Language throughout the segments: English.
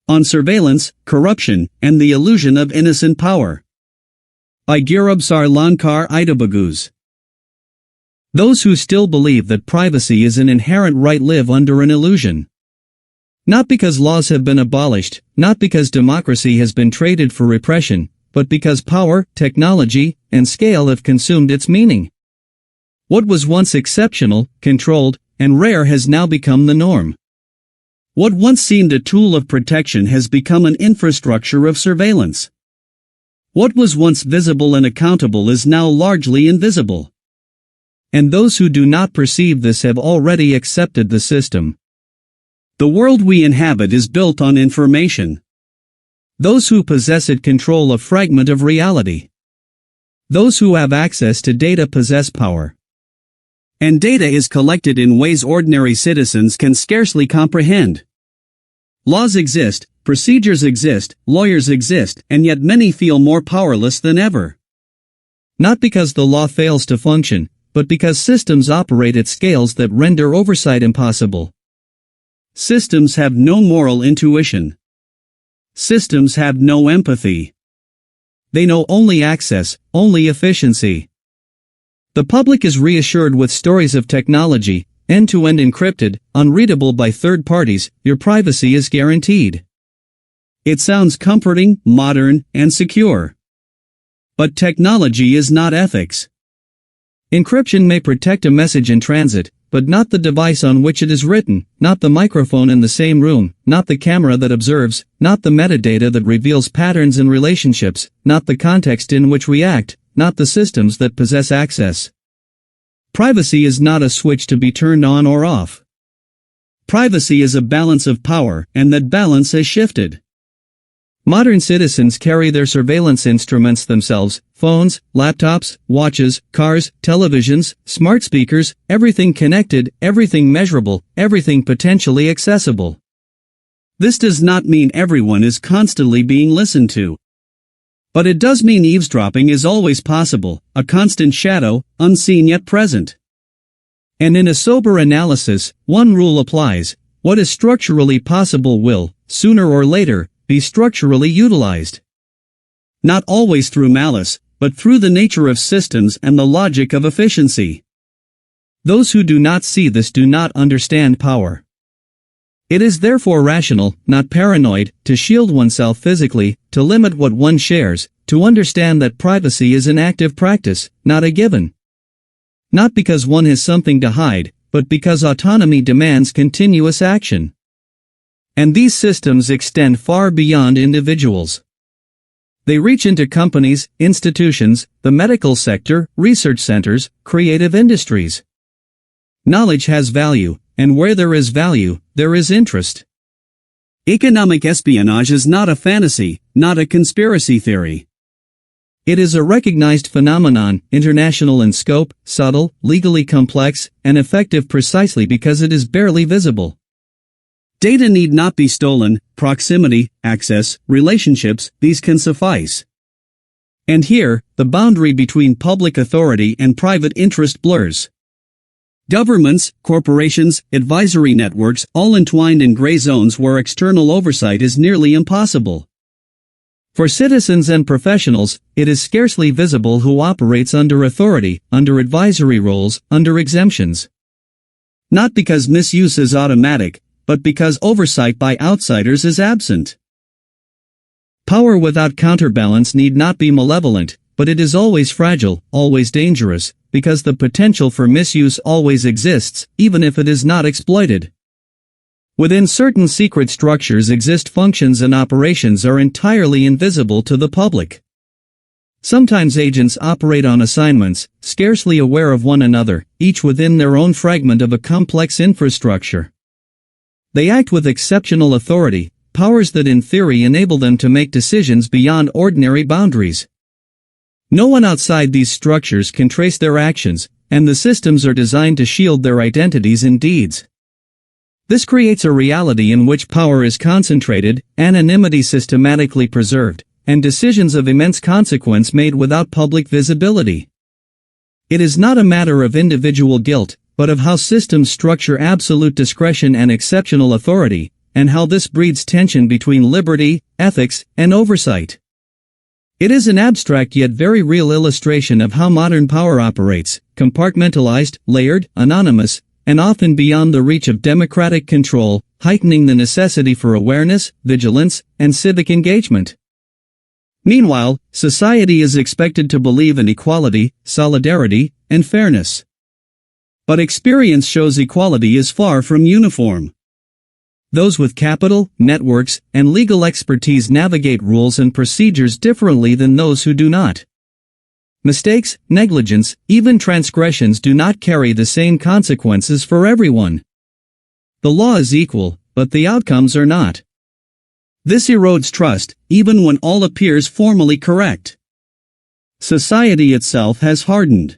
on surveillance, corruption, and the illusion of innocent power. By Girubsar Lankar Idabaguz. Those who still believe that privacy is an inherent right live under an illusion. Not because laws have been abolished, not because democracy has been traded for repression, but because power, technology, and scale have consumed its meaning. What was once exceptional, controlled, and rare has now become the norm. What once seemed a tool of protection has become an infrastructure of surveillance. What was once visible and accountable is now largely invisible. And those who do not perceive this have already accepted the system. The world we inhabit is built on information. Those who possess it control a fragment of reality. Those who have access to data possess power. And data is collected in ways ordinary citizens can scarcely comprehend. Laws exist, procedures exist, lawyers exist, and yet many feel more powerless than ever. Not because the law fails to function, but because systems operate at scales that render oversight impossible. Systems have no moral intuition. Systems have no empathy. They know only access, only efficiency. The public is reassured with stories of technology, end-to-end encrypted, unreadable by third parties, your privacy is guaranteed. It sounds comforting, modern, and secure. But technology is not ethics. Encryption may protect a message in transit, but not the device on which it is written, not the microphone in the same room, not the camera that observes, not the metadata that reveals patterns in relationships, not the context in which we act, not the systems that possess access. Privacy is not a switch to be turned on or off. Privacy is a balance of power, and that balance has shifted. Modern citizens carry their surveillance instruments themselves: phones, laptops, watches, cars, televisions, smart speakers, everything connected, everything measurable, everything potentially accessible. This does not mean everyone is constantly being listened to. But it does mean eavesdropping is always possible, a constant shadow, unseen yet present. And in a sober analysis, one rule applies: what is structurally possible will, sooner or later, be structurally utilized. Not always through malice, but through the nature of systems and the logic of efficiency. Those who do not see this do not understand power. It is therefore rational, not paranoid, to shield oneself physically, to limit what one shares, to understand that privacy is an active practice, not a given. Not because one has something to hide, but because autonomy demands continuous action. And these systems extend far beyond individuals. They reach into companies, institutions, the medical sector, research centers, creative industries. Knowledge has value, and where there is value, there is interest. Economic espionage is not a fantasy, not a conspiracy theory. It is a recognized phenomenon, international in scope, subtle, legally complex, and effective precisely because it is barely visible. Data need not be stolen, proximity, access, relationships, these can suffice. And here, the boundary between public authority and private interest blurs. Governments, corporations, advisory networks, all entwined in gray zones where external oversight is nearly impossible. For citizens and professionals, it is scarcely visible who operates under authority, under advisory roles, under exemptions. Not because misuse is automatic, but because oversight by outsiders is absent. Power without counterbalance need not be malevolent, but it is always fragile, always dangerous, because the potential for misuse always exists, even if it is not exploited. Within certain secret structures exist functions and operations are entirely invisible to the public. Sometimes agents operate on assignments, scarcely aware of one another, each within their own fragment of a complex infrastructure. They act with exceptional authority, powers that in theory enable them to make decisions beyond ordinary boundaries. No one outside these structures can trace their actions, and the systems are designed to shield their identities and deeds. This creates a reality in which power is concentrated, anonymity systematically preserved, and decisions of immense consequence made without public visibility. It is not a matter of individual guilt, but of how systems structure absolute discretion and exceptional authority, and how this breeds tension between liberty, ethics, and oversight. It is an abstract yet very real illustration of how modern power operates, compartmentalized, layered, anonymous, and often beyond the reach of democratic control, heightening the necessity for awareness, vigilance, and civic engagement. Meanwhile, society is expected to believe in equality, solidarity, and fairness. But experience shows equality is far from uniform. Those with capital, networks, and legal expertise navigate rules and procedures differently than those who do not. Mistakes, negligence, even transgressions do not carry the same consequences for everyone. The law is equal, but the outcomes are not. This erodes trust, even when all appears formally correct. Society itself has hardened.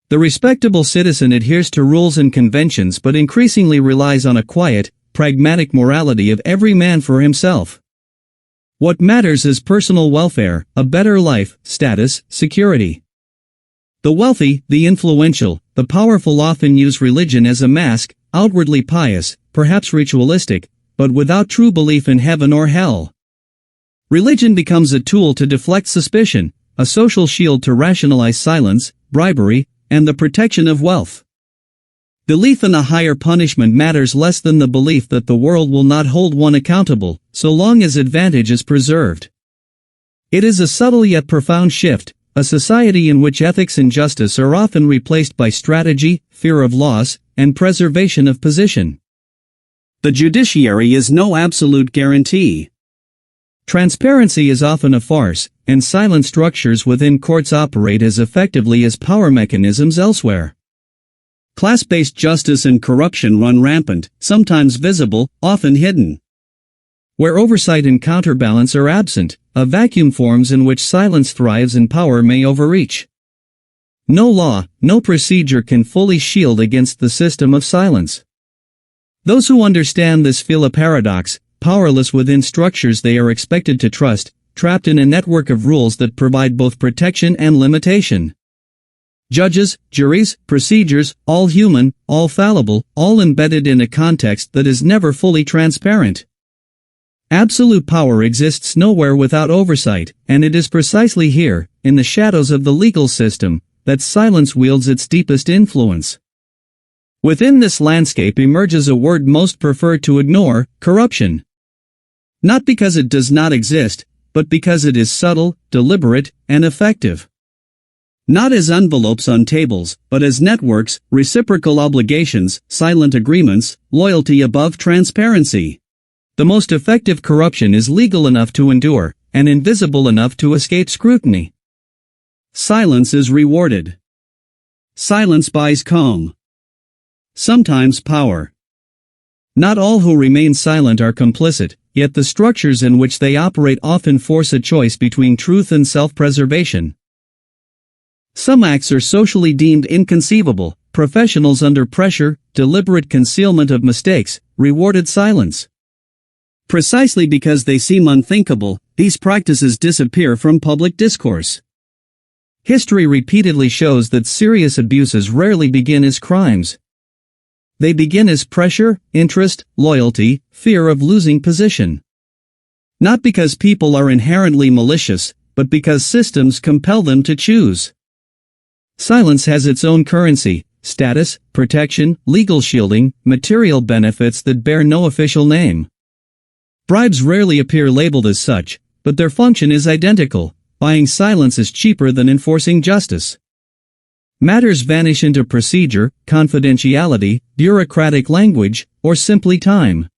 The respectable citizen adheres to rules and conventions but increasingly relies on a quiet, pragmatic morality of every man for himself. What matters is personal welfare, a better life, status, security. The wealthy, the influential, the powerful often use religion as a mask, outwardly pious, perhaps ritualistic, but without true belief in heaven or hell. Religion becomes a tool to deflect suspicion, a social shield to rationalize silence, bribery, and the protection of wealth. Belief in a higher punishment matters less than the belief that the world will not hold one accountable, so long as advantage is preserved. It is a subtle yet profound shift, a society in which ethics and justice are often replaced by strategy, fear of loss, and preservation of position. The judiciary is no absolute guarantee. Transparency is often a farce, and silent structures within courts operate as effectively as power mechanisms elsewhere. Class-based justice and corruption run rampant, sometimes visible, often hidden. Where oversight and counterbalance are absent, a vacuum forms in which silence thrives and power may overreach. No law, no procedure can fully shield against the system of silence. Those who understand this feel a paradox, powerless within structures they are expected to trust, trapped in a network of rules that provide both protection and limitation. Judges, juries, procedures, all human, all fallible, all embedded in a context that is never fully transparent. Absolute power exists nowhere without oversight, and it is precisely here, in the shadows of the legal system, that silence wields its deepest influence. Within this landscape emerges a word most prefer to ignore: corruption. Not because it does not exist, but because it is subtle, deliberate, and effective. Not as envelopes on tables, but as networks, reciprocal obligations, silent agreements, loyalty above transparency. The most effective corruption is legal enough to endure, and invisible enough to escape scrutiny. Silence is rewarded. Silence buys calm. Sometimes power. Not all who remain silent are complicit, yet the structures in which they operate often force a choice between truth and self-preservation. Some acts are socially deemed inconceivable: professionals under pressure, deliberate concealment of mistakes, rewarded silence. Precisely because they seem unthinkable, these practices disappear from public discourse. History repeatedly shows that serious abuses rarely begin as crimes. They begin as pressure, interest, loyalty, fear of losing position. Not because people are inherently malicious, but because systems compel them to choose. Silence has its own currency: status, protection, legal shielding, material benefits that bear no official name. Bribes rarely appear labeled as such, but their function is identical: buying silence is cheaper than enforcing justice. Matters vanish into procedure, confidentiality, bureaucratic language, or simply time.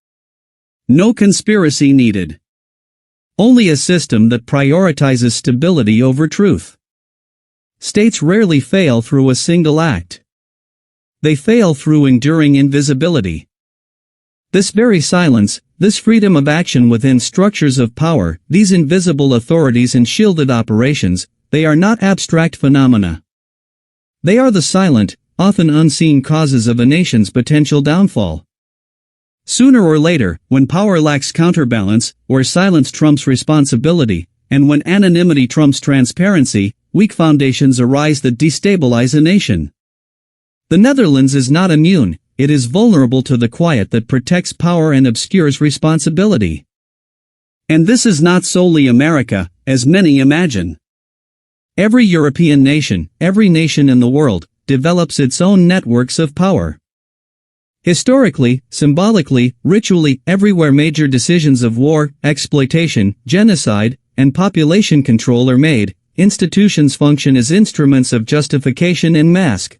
No conspiracy needed. Only a system that prioritizes stability over truth. States rarely fail through a single act. They fail through enduring invisibility. This very silence, this freedom of action within structures of power, these invisible authorities and shielded operations, they are not abstract phenomena. They are the silent, often unseen causes of a nation's potential downfall. Sooner or later, when power lacks counterbalance, where silence trumps responsibility, and when anonymity trumps transparency, weak foundations arise that destabilize a nation. The Netherlands is not immune. it is vulnerable to the quiet that protects power and obscures responsibility. And this is not solely America, as many imagine. Every European nation, every nation in the world, develops its own networks of power. Historically, symbolically, ritually, everywhere major decisions of war, exploitation, genocide, and population control are made, institutions function as instruments of justification and mask.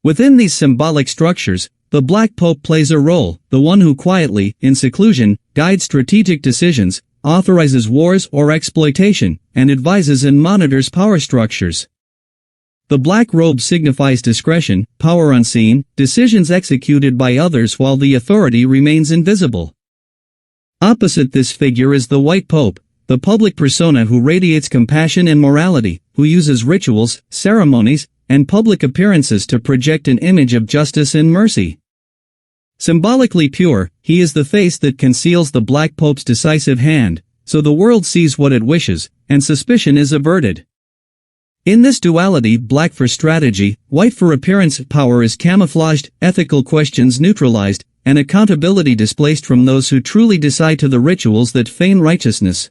Within these symbolic structures, the Black Pope plays a role, the one who quietly, in seclusion, guides strategic decisions, authorizes wars or exploitation, and advises and monitors power structures. The black robe signifies discretion, power unseen, decisions executed by others while the authority remains invisible. Opposite this figure is the white pope, the public persona who radiates compassion and morality, who uses rituals, ceremonies, and public appearances to project an image of justice and mercy. Symbolically pure, he is the face that conceals the black pope's decisive hand, so the world sees what it wishes, and suspicion is averted. In this duality, black for strategy, white for appearance, power is camouflaged, ethical questions neutralized, and accountability displaced from those who truly decide to the rituals that feign righteousness.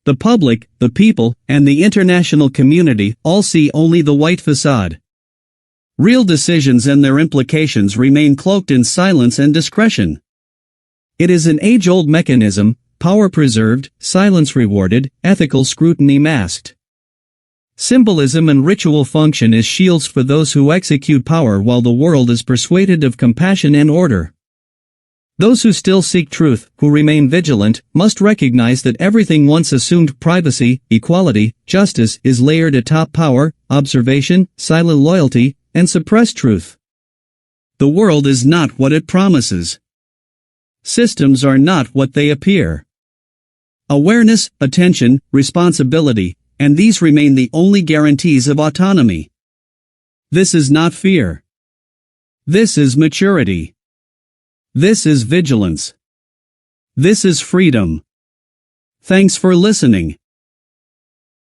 The public, the people, and the international community all see only the white facade. Real decisions and their implications remain cloaked in silence and discretion. It is an age-old mechanism, power preserved, silence rewarded, ethical scrutiny masked. Symbolism and ritual function as shields for those who execute power while the world is persuaded of compassion and order. Those who still seek truth, who remain vigilant, must recognize that everything once assumed privacy, equality, justice is layered atop power, observation, silent loyalty, and suppressed truth. The world is not what it promises. Systems are not what they appear. Awareness, attention, responsibility, and these remain the only guarantees of autonomy. This is not fear. This is maturity. This is vigilance. This is freedom. Thanks for listening.